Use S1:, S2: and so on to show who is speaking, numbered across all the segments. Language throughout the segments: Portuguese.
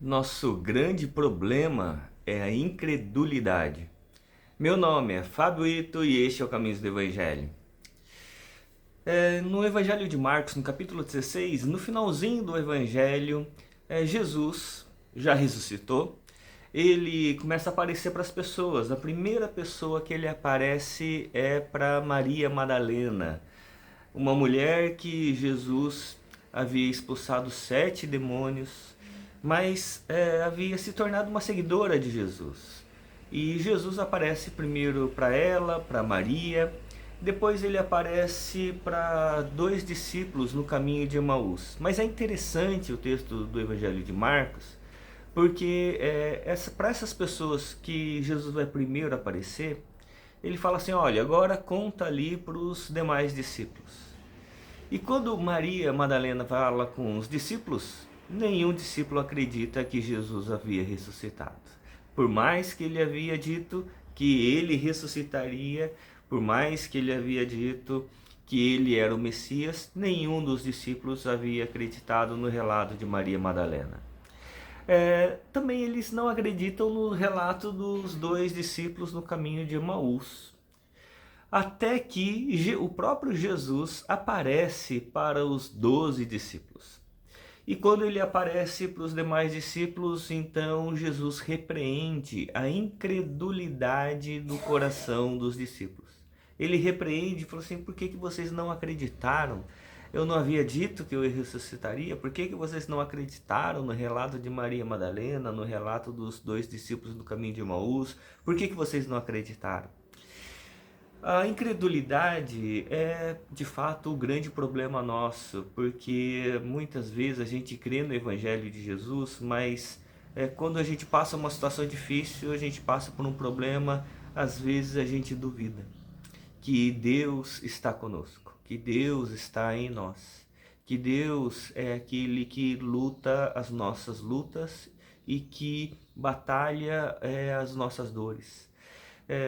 S1: Nosso grande problema é a incredulidade. Meu nome é Fábio Ito e este é o Caminhos do Evangelho. No Evangelho de Marcos, no capítulo 16, no finalzinho do Evangelho, Jesus já ressuscitou. Ele começa a aparecer para as pessoas. A primeira pessoa que ele aparece é para Maria Madalena, uma mulher que Jesus havia expulsado 7 demônios, mas havia se tornado uma seguidora de Jesus. E Jesus aparece primeiro para ela, para Maria, depois ele aparece para 2 discípulos no caminho de Emaús. Mas é interessante o texto do Evangelho de Marcos, porque para essas pessoas que Jesus vai primeiro aparecer, ele fala assim: olha, agora conta ali para os demais discípulos. E quando Maria Madalena fala com os discípulos, nenhum discípulo acredita que Jesus havia ressuscitado. Por mais que ele havia dito que ele ressuscitaria, por mais que ele havia dito que ele era o Messias, nenhum dos discípulos havia acreditado no relato de Maria Madalena. Também eles não acreditam no relato dos 2 discípulos no caminho de Emaús. Até que o próprio Jesus aparece para os 12 discípulos. E quando ele aparece para os demais discípulos, então Jesus repreende a incredulidade do coração dos discípulos. Ele repreende e falou assim: por que vocês não acreditaram? Eu não havia dito que eu ressuscitaria? Por que vocês não acreditaram no relato de Maria Madalena, no relato dos 2 discípulos do caminho de Emaús? Por que vocês não acreditaram? A incredulidade é de fato o grande problema nosso, porque muitas vezes a gente crê no Evangelho de Jesus, mas quando a gente passa uma situação difícil, a gente passa por um problema, às vezes a gente duvida que Deus está conosco, que Deus está em nós, que Deus é aquele que luta as nossas lutas e que batalha as nossas dores.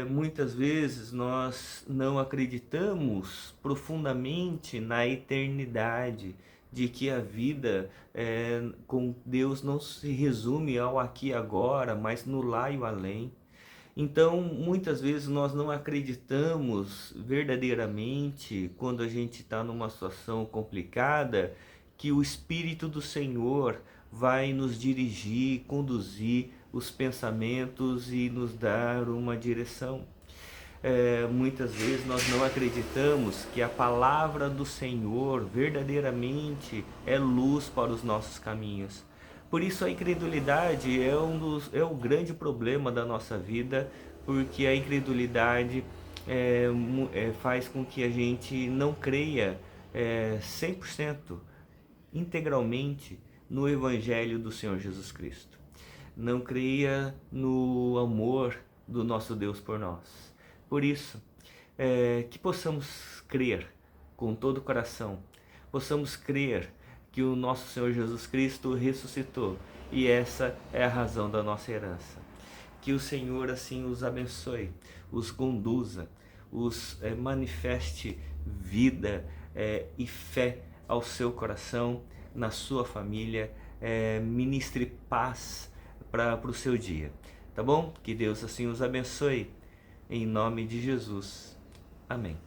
S1: Muitas vezes nós não acreditamos profundamente na eternidade, de que a vida com Deus não se resume ao aqui e agora, mas no lá e o além. Então, muitas vezes nós não acreditamos verdadeiramente, quando a gente está numa situação complicada, que o Espírito do Senhor vai nos dirigir, conduzir os pensamentos e nos dar uma direção. Muitas vezes nós não acreditamos que a palavra do Senhor verdadeiramente é luz para os nossos caminhos. Por isso a incredulidade é o grande problema da nossa vida, porque a incredulidade faz com que a gente não creia 100%, integralmente, no Evangelho do Senhor Jesus Cristo. Não creia no amor do nosso Deus por nós. Por isso, que possamos crer com todo o coração, possamos crer que o nosso Senhor Jesus Cristo ressuscitou, e essa é a razão da nossa herança. Que o Senhor assim os abençoe, os conduza, os manifeste vida e fé ao seu coração, na sua família, ministre paz para o seu dia, tá bom? Que Deus assim os abençoe, em nome de Jesus. Amém.